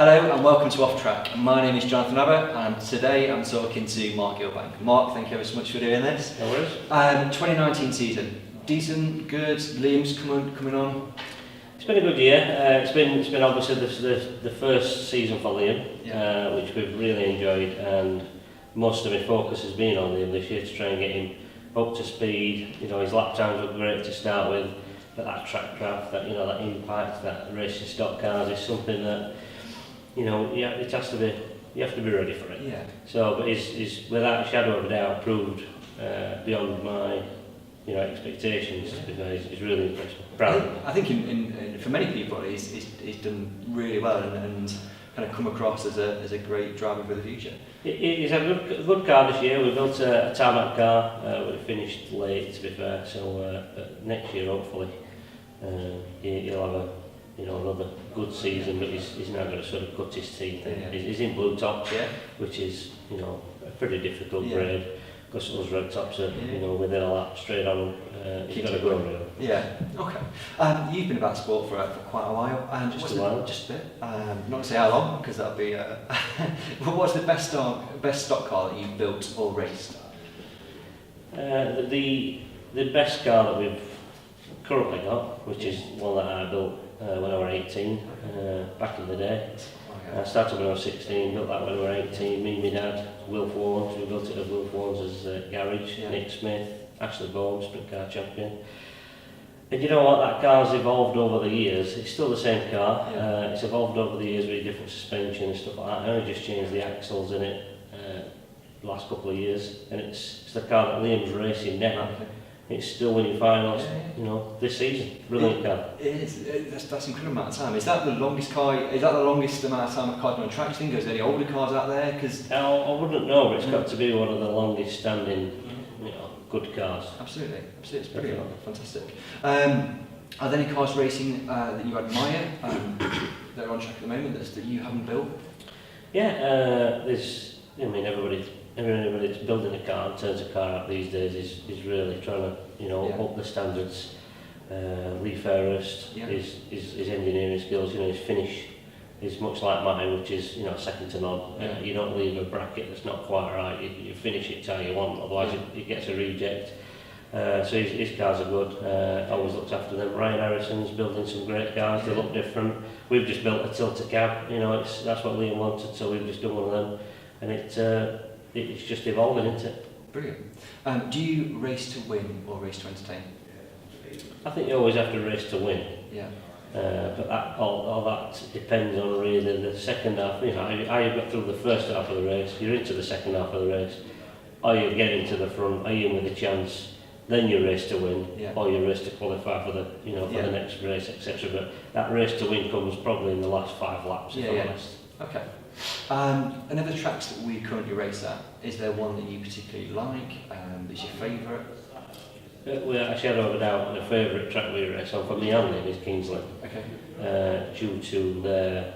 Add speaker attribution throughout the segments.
Speaker 1: Hello and welcome to Off Track. My name is Jonathan Abbott and today I'm talking to Mark Gilbank. Mark, thank you ever so much for doing this.
Speaker 2: No worries.
Speaker 1: 2019 season, decent, good. Liam's coming on.
Speaker 2: It's been a good year. It's been obviously the first season for Liam, which we've really enjoyed, and most of my focus has been on Liam this year to try and get him up to speed. You know, his lap times were great to start with, but that track craft, that that impact, that racing stock cars is something that it has to be. You have to be ready for it.
Speaker 1: Yeah.
Speaker 2: So, but he's without a shadow of a doubt proved beyond my expectations. He's really impressed me. Proud of him.
Speaker 1: I think in for many people he's done really well and kind of come across as a great driver for the future.
Speaker 2: He's had a good car this year. We built a tarmac car. We finished late, to be fair. So next year, hopefully, he'll have another good season. But he's now going to sort of cut his teeth.
Speaker 1: Yeah.
Speaker 2: He's in blue tops, which is a pretty difficult grade. Because those red tops are within a lap straight on. He's got to go really.
Speaker 1: Yeah. Okay. You've been about sport for quite a while.
Speaker 2: Just a while.
Speaker 1: Just a bit. Not to say how long, because that'll be. What's the best stock car that you've built or raced?
Speaker 2: The best car that we've currently got, which is one that I built when I was 18, back in the day. I started when I was 16, built that when I was 18. Me and my dad, Wilf Warnes, we built it at Wilf Warnes' garage. Nick Smith, Ashley Bourne, sprint car champion. And you know what, that car's evolved over the years. It's still the same car. It's evolved over the years with different suspension and stuff like that. I only just changed the axles in it the last couple of years, and it's the car that Liam's racing now. It's still winning finals, this season. Brilliant car.
Speaker 1: It is. That's an incredible amount of time. Is that the longest car? Is that the longest amount of time a car's been on track? Do you think there's any older cars out there? Because
Speaker 2: I wouldn't know, but it's got to be one of the longest standing, good cars.
Speaker 1: Absolutely. It's brilliant. Fantastic. Are there any cars racing that you admire that are on track at the moment that you haven't built?
Speaker 2: Yeah, there's. Everybody that's building a car and turns a car out these days is really trying to up the standards. Lee Fairhurst, his engineering skills, his finish is much like mine, which is second to none. You don't leave a bracket that's not quite right. You finish it how you want, otherwise it gets a reject. So his cars are good. Always looks after them. Ryan Harrison's building some great cars. They look different. We've just built a tilter cab. That's what Liam wanted, so we've just done one of them, and it's just evolving, isn't it?
Speaker 1: Brilliant. Do you race to win or race to entertain?
Speaker 2: I think you always have to race to win.
Speaker 1: Yeah.
Speaker 2: But all that depends on really the second half. How you got through the first half of the race, you're into the second half of the race. Are you getting to the front? Are you in with a chance? Then you race to win, or you race to qualify for the the next race, etc. But that race to win comes probably in the last 5 laps. If I'm honest.
Speaker 1: Okay. Another tracks that we currently race at, is there one that you particularly like? Is your favourite?
Speaker 2: We actually had over doubt the favourite track we race on for me and Liam is Kingsland.
Speaker 1: Okay.
Speaker 2: Due to their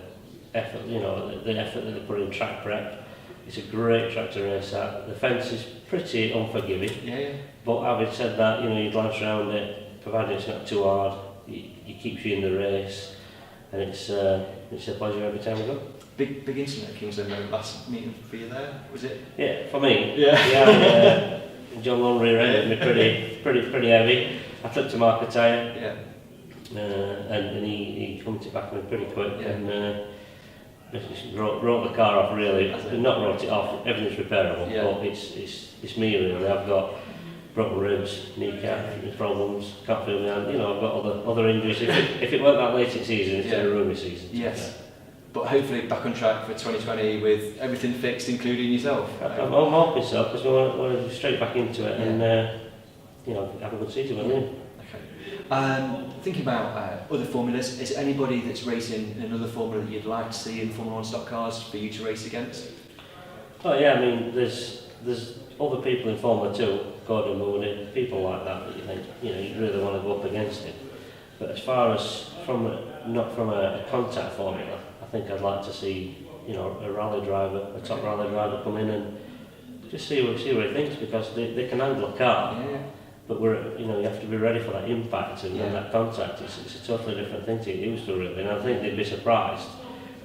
Speaker 2: effort, the effort that they put in track prep. It's a great track to race at. The fence is pretty unforgiving. But having said that, you glance around it, provided it's not too hard, it keeps you in the race, and it's a pleasure every time we go.
Speaker 1: Big incident at Kingsland, last meeting for you there, was it?
Speaker 2: Yeah, for me. Yeah. John Lunn rear-ended me pretty heavy. I took to mark a tyre. And he pumped it back on me pretty quick and just wrote the car off really. Not wrote it off, everything's repairable, but it's me really. I've got broken ribs, kneecap problems, can't feel my hand, I've got other injuries. If it weren't that late in season, it's a roomy season.
Speaker 1: Yes. But hopefully back on track for 2020 with everything fixed, including yourself.
Speaker 2: I'm hoping so, because we want to go straight back into it and have a good season with him.
Speaker 1: Okay. Thinking about other formulas, is there anybody that's racing in another formula that you'd like to see in Formula 1 stock cars for you to race against?
Speaker 2: Oh yeah, there's other people in Formula 2, Gordon Mooney, people like that you think you really want to go up against it. But as far as not from a contact formula, I think I'd like to see a rally driver, a top rally driver come in and just see what he thinks, because they can handle a car, but you have to be ready for that impact and that contact. It's a totally different thing to get used to really, and I think they'd be surprised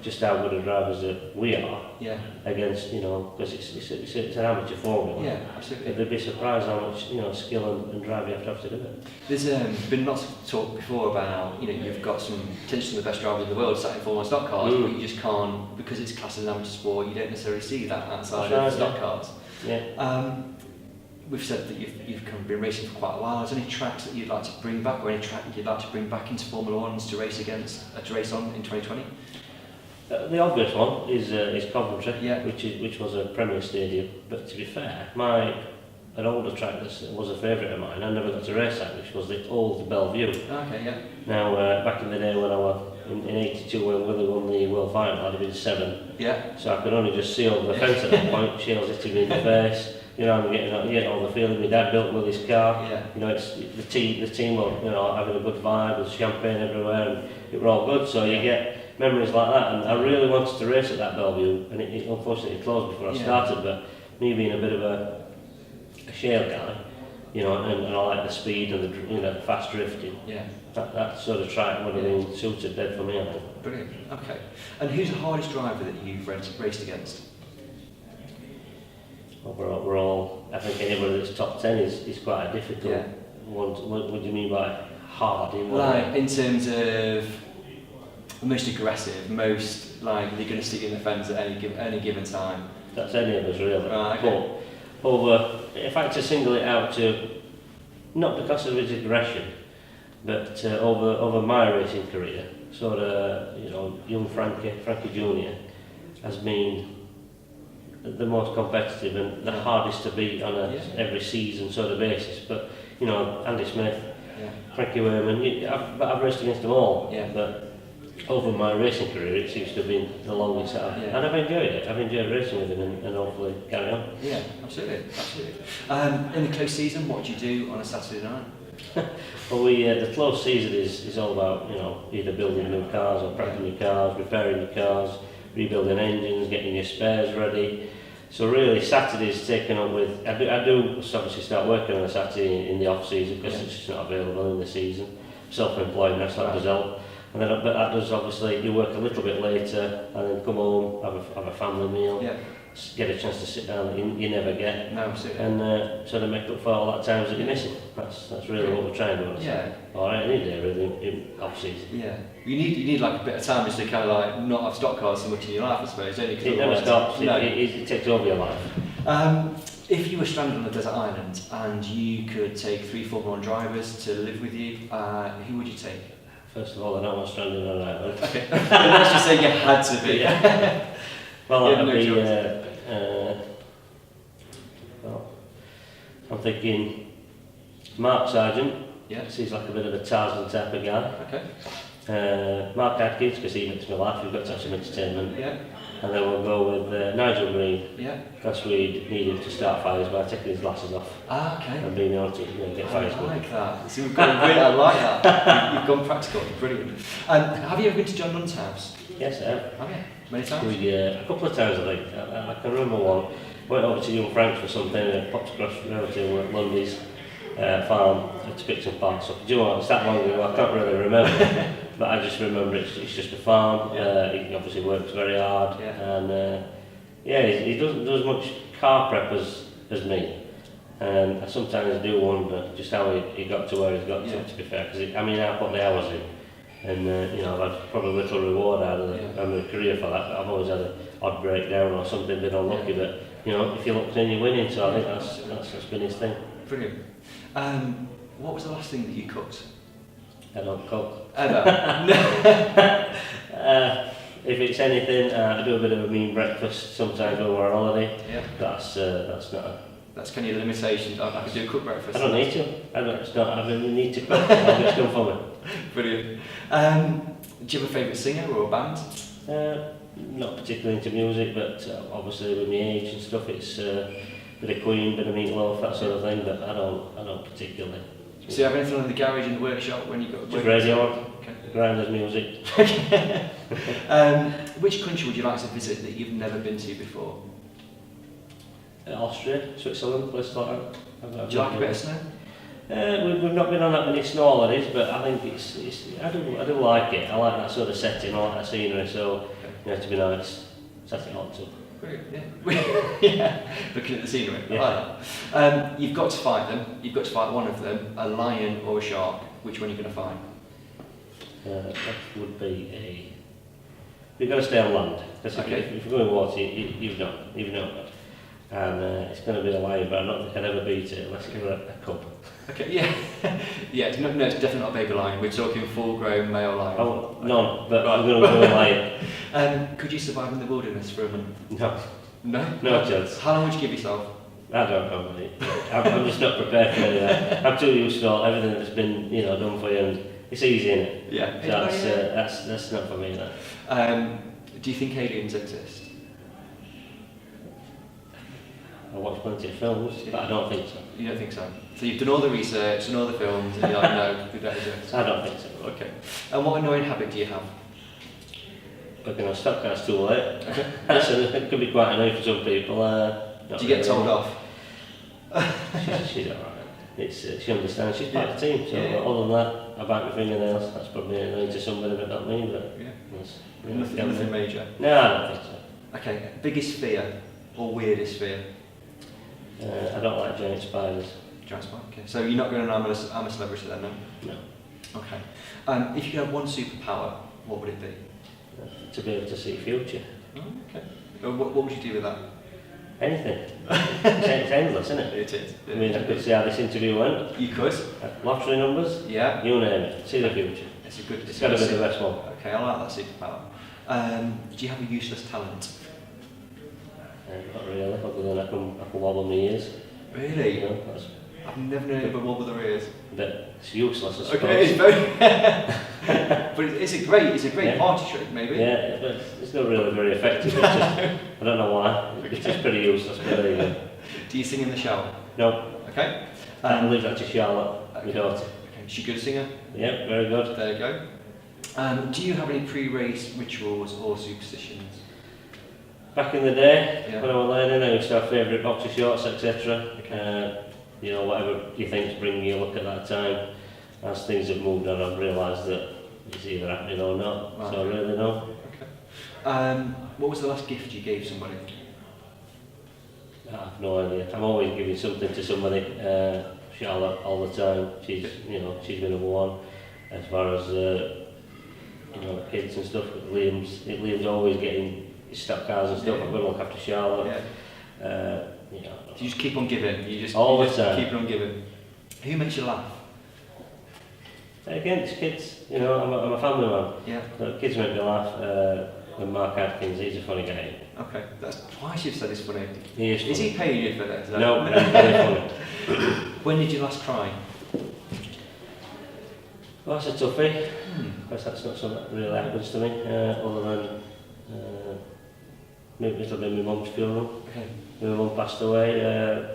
Speaker 2: just how good a drivers that we are
Speaker 1: Yeah.
Speaker 2: against, you know, because it's an amateur formula.
Speaker 1: Yeah, absolutely.
Speaker 2: They'd be surprised how much, you know, skill and drive you have to do it.
Speaker 1: There's been lots of talk before about, you know, you've got some potentially the best drivers in the world sat in Formula 1 stock cars, but you just can't, because it's classed as an amateur sport, you don't necessarily see that outside of stock cars.
Speaker 2: Yeah.
Speaker 1: We've said that you've kind of been racing for quite a while. Is there any tracks that you'd like to bring back, or any track you'd like to bring back into Formula 1s to race against, to race on in 2020?
Speaker 2: The obvious one is Coventry,
Speaker 1: Yeah.
Speaker 2: which was a Premier Stadium. But to be fair, an older track that was a favourite of mine, I never got to race at, which was the old Bellevue.
Speaker 1: Okay, yeah.
Speaker 2: Now, back in the day when I was in '82 when Willie won the World Final, I'd have been 7.
Speaker 1: Yeah.
Speaker 2: So I could only just see over the fence at that point. Shields hitting me in the face. You know, I'm getting all the feeling. My dad built Willie's car.
Speaker 1: Yeah.
Speaker 2: You know, it's the team were, you know, having a good vibe. There's champagne everywhere, and it were all good. So you get memories like that. And I really wanted to race at that Bellevue, and it unfortunately closed before I started. But me being a bit of a shale guy, you know, and I like the speed and the fast drifting.
Speaker 1: Yeah.
Speaker 2: That sort of track would have been suited dead for me, I think.
Speaker 1: Brilliant. Okay. And who's the hardest driver that you've raced against?
Speaker 2: Overall, I think anybody that's top 10 is quite a difficult one. What do you mean by hard?
Speaker 1: Like, in terms of most aggressive, most likely going to stick in the fence at any given time?
Speaker 2: That's any of us, really.
Speaker 1: Right, okay.
Speaker 2: But if I had to single it out to, not because of his aggression, but over my racing career, sort of, you know, young Frankie Jr. has been the most competitive and the hardest to beat on every season sort of basis. But, you know, Andy Smith, Frankie Wayman, I've raced against them all. Yeah. But over my racing career, it seems to have been the longest and I've enjoyed it. I've enjoyed racing with him and hopefully carry on.
Speaker 1: Yeah, absolutely. In the close season, what do you do on a Saturday night?
Speaker 2: Well, the close season is all about, you know, either building new cars or prepping your cars, repairing your cars, rebuilding engines, getting your spares ready. So really, Saturday's taken up with. I do obviously start working on a Saturday in the off season because it's just not available in the season. Self-employed, that's that does help. And then, but that does obviously you work a little bit later and then come home, have a family meal, get a chance to sit down. You never get.
Speaker 1: No, absolutely.
Speaker 2: And sort of make up for all that times that you're missing. That's really what we're trying to do.
Speaker 1: Yeah.
Speaker 2: All right, any day really in off season.
Speaker 1: Yeah. You need like a bit of time just to kind of like not have stock cars so much in your life, I suppose, don't you?
Speaker 2: It never stops. No. It takes over your life.
Speaker 1: If you were stranded on a desert island and you could take 3 Formula 1 drivers to live with you, who would you take?
Speaker 2: First of all, I don't want stranded on an island.
Speaker 1: Okay. Let's just say you had to be.
Speaker 2: Well, that would be. Well, I'm thinking Mark Sargent.
Speaker 1: Yeah.
Speaker 2: He's like a bit of a Tarzan type of guy.
Speaker 1: Okay.
Speaker 2: Mark Atkins, because he makes me laugh. We've got to have some entertainment.
Speaker 1: Yeah.
Speaker 2: And then we'll go with Nigel Green.
Speaker 1: Yeah.
Speaker 2: Because we need him to start fires by taking his glasses off.
Speaker 1: Okay.
Speaker 2: And being able to get fires going.
Speaker 1: I like that. So we've got a bit, I like that. You've gone practical. Brilliant. Have you ever been to John Nunn's house?
Speaker 2: Yes, I have.
Speaker 1: Have you? Many times?
Speaker 2: A couple of times, I think. I can remember one. Went over to Young Franks for something and popped across relative at Lundy's farm to pick some parts up. Do you know what? It's that long ago, I can't really remember. But I just remember it's just a farm. He obviously works very hard. And he doesn't do as much car prep as me. And I sometimes do wonder just how he got to where he's got to be fair. Because I put the hours in. And you know, I've had probably little reward out of my career for that, but I've always had an odd breakdown or something, been unlucky, but you know, if you look in, you're winning, so I think that's been his thing.
Speaker 1: Brilliant. What was the last thing that you cooked?
Speaker 2: I don't cook.
Speaker 1: Ever?
Speaker 2: If it's anything, I do a bit of a mean breakfast sometimes when we're on holiday. Yeah. That's not a...
Speaker 1: That's kind of your limitation. I could do a cooked breakfast.
Speaker 2: I don't need to. I really need to cook. I'll just come for me.
Speaker 1: Brilliant. Do you have a favourite singer or a band?
Speaker 2: Not particularly into music, but obviously with my age and stuff, it's a bit of Queen, bit of Meat Loaf, that sort of thing. But I don't particularly.
Speaker 1: So you have anything in the garage in the workshop when you got?
Speaker 2: Just radio, grinders music.
Speaker 1: Which country would you like to visit that you've never been to before?
Speaker 2: Austria, Switzerland, places like that.
Speaker 1: Do you like a bit of snow?
Speaker 2: We've not been on that many snow holidays, but I think I do like it. I like that sort of setting, I like that scenery. So You have to be nice, set it on to.
Speaker 1: Great, yeah. Yeah, looking at the scenery.
Speaker 2: Yeah.
Speaker 1: I like that. You've got to fight them. You've got to fight one of them, a lion or a shark. Which one are you going to fight?
Speaker 2: That would be a... You've got to stay on land. Because if you go in water, you've known that. And it's going to be a lion, but I don't think I'd ever beat it unless it were a cub.
Speaker 1: Okay, yeah. Yeah, it's definitely not a baby lion. We're talking full-grown male lion.
Speaker 2: Oh, none, but right. I'm going to go a lion.
Speaker 1: Could you survive in the wilderness for a month?
Speaker 2: No.
Speaker 1: No?
Speaker 2: No chance.
Speaker 1: How long would you give yourself?
Speaker 2: I don't know, mate. I'm just not prepared for any of that. I'm too used to everything that's been, done for you, and it's easy, isn't it?
Speaker 1: Yeah.
Speaker 2: So that's not for me, that.
Speaker 1: Do you think aliens exist?
Speaker 2: I watch plenty of films, but I don't think so.
Speaker 1: You don't think so? So you've done all the research and all the films, and you're like, no, we don't exist.
Speaker 2: I don't think so.
Speaker 1: Okay. And what annoying habit do you have?
Speaker 2: Working on stock cars too late.
Speaker 1: Okay.
Speaker 2: It could be quite annoying for some people.
Speaker 1: Do you get told off?
Speaker 2: She's alright. She understands. She's part of the team. So other than that, I bite my fingernails. That's probably annoying to somebody, but not me. But
Speaker 1: Nothing major.
Speaker 2: No, I don't think so.
Speaker 1: Okay. Biggest fear or weirdest fear?
Speaker 2: I don't like giant spiders.
Speaker 1: Giant spider. Okay. So you're not going to I'm a celebrity then, no?
Speaker 2: No.
Speaker 1: Okay. If you could have one superpower, what would it be?
Speaker 2: To be able to see future.
Speaker 1: Oh, okay. What would you do with that?
Speaker 2: Anything. It's endless, isn't it?
Speaker 1: It is.
Speaker 2: I mean, I could see how this interview went.
Speaker 1: You could.
Speaker 2: Lottery numbers.
Speaker 1: Yeah.
Speaker 2: You name it. See the future.
Speaker 1: It's got
Speaker 2: to be the best one.
Speaker 1: Okay, I like that superpower. Do you have a useless talent?
Speaker 2: Not really, other than I can wobble my ears.
Speaker 1: Really?
Speaker 2: That's
Speaker 1: I've never known anybody wobble their ears.
Speaker 2: But it's useless, I suppose.
Speaker 1: Okay, it's very... but it's a great party trick, maybe.
Speaker 2: Yeah, but it's not really very effective. It's just, I don't know why. It's just pretty useless, but there you go.
Speaker 1: Do you sing in the shower?
Speaker 2: No.
Speaker 1: Okay.
Speaker 2: I leave that to Charlotte, my daughter.
Speaker 1: Okay. Is she a good singer?
Speaker 2: Yeah, very good.
Speaker 1: There you go. Do you have any pre-race rituals or superstitions?
Speaker 2: Back in the day, when I was learning, I used to have favourite boxer shorts, etc.
Speaker 1: Okay.
Speaker 2: Whatever you think's bringing you luck at that time. As things have moved on, I've realised that it's either happening or not. Right. So I really know.
Speaker 1: Okay. What was the last gift you gave somebody?
Speaker 2: I have no idea. I'm always giving something to somebody. Charlotte all the time. She's been number one as far as kids and stuff. Liam's always getting stock cars and stuff. I'm going to look after Charlotte.
Speaker 1: Yeah. You just keep on giving. You just keep on giving. Who makes you laugh?
Speaker 2: Again, it's kids. I'm a family man.
Speaker 1: Yeah.
Speaker 2: So kids make me laugh. And Mark Atkins, he's a funny guy.
Speaker 1: Okay, that's twice you've said he's funny.
Speaker 2: He is funny.
Speaker 1: Is he paying you for that?
Speaker 2: No, he's very funny.
Speaker 1: When did you last cry?
Speaker 2: Well, that's a toughie. Because that's not something that really happens to me, other than maybe it'll be my mum's funeral.
Speaker 1: Okay.
Speaker 2: My mum passed away,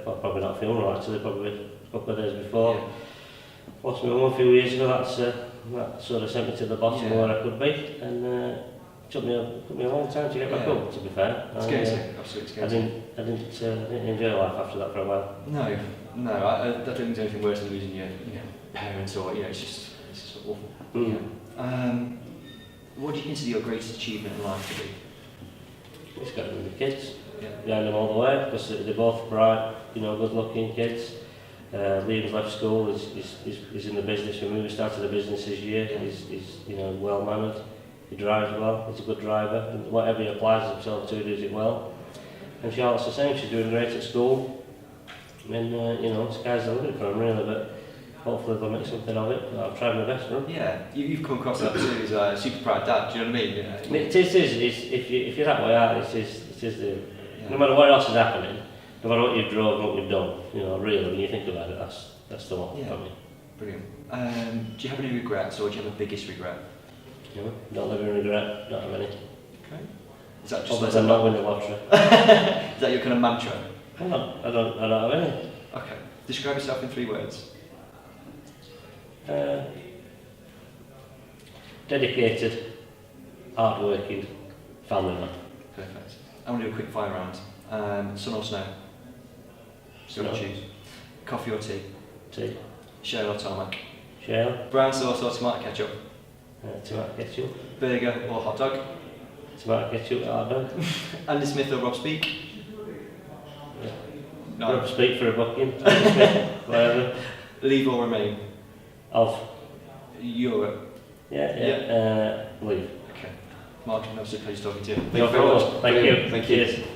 Speaker 2: well, probably not funeral actually, probably a couple of days before.
Speaker 1: Yeah.
Speaker 2: Lost my mum a few years ago, that sort of sent me to the bottom where I could be, and it took me a long time to get back up, to be fair.
Speaker 1: It's absolutely scary.
Speaker 2: I didn't enjoy life after that for a while.
Speaker 1: No, I don't think there's anything worse than losing your parents or, it's just awful. What do you consider your greatest achievement in life to be?
Speaker 2: It's got to be the kids, behind them all the way, because they're both bright, good-looking kids. Liam's left school, he's in the business with me. We started a business this year. He's well-mannered, he drives well, he's a good driver, and whatever he applies himself to, he does it well. And Charlotte's the same, she's doing great at school. And, sky's the limit for him really, but hopefully they'll make something of it. I've tried my best for them. Yeah,
Speaker 1: you've come across that too as a super proud dad, do you know what I mean?
Speaker 2: It is, if you're that way out, it is the... No matter what else is happening, no matter what you've drove and what you've done, really, when you think about it, that's the one for me.
Speaker 1: Brilliant. Do you have any regrets, or do you have a biggest regret?
Speaker 2: Don't live in regret, not have any.
Speaker 1: Okay. Is that just
Speaker 2: other than not winning the lottery?
Speaker 1: Is that your kind of mantra?
Speaker 2: I don't have any.
Speaker 1: Okay. Describe yourself in 3 words.
Speaker 2: Dedicated, hard-working, family man.
Speaker 1: Perfect. I'm going to do a quick fire round. Sun or snow?
Speaker 2: Snow.
Speaker 1: Choose. Coffee or tea?
Speaker 2: Tea.
Speaker 1: Shale or tarmac?
Speaker 2: Shale.
Speaker 1: Brown sauce or tomato ketchup?
Speaker 2: Tomato ketchup.
Speaker 1: Burger or hot dog?
Speaker 2: It's about to get you hard dog.
Speaker 1: Andy Smith or Rob Speak?
Speaker 2: Yeah.
Speaker 1: No.
Speaker 2: Rob Speak for a booking. Andy Smith, whatever.
Speaker 1: Leave or remain?
Speaker 2: Of.
Speaker 1: Europe.
Speaker 2: Yeah. Leave.
Speaker 1: Okay. Mark, I'm so pleased talking to you. Thank
Speaker 2: No
Speaker 1: you very
Speaker 2: problem.
Speaker 1: much.
Speaker 2: Thank you.
Speaker 1: Thank you.
Speaker 2: Cheers.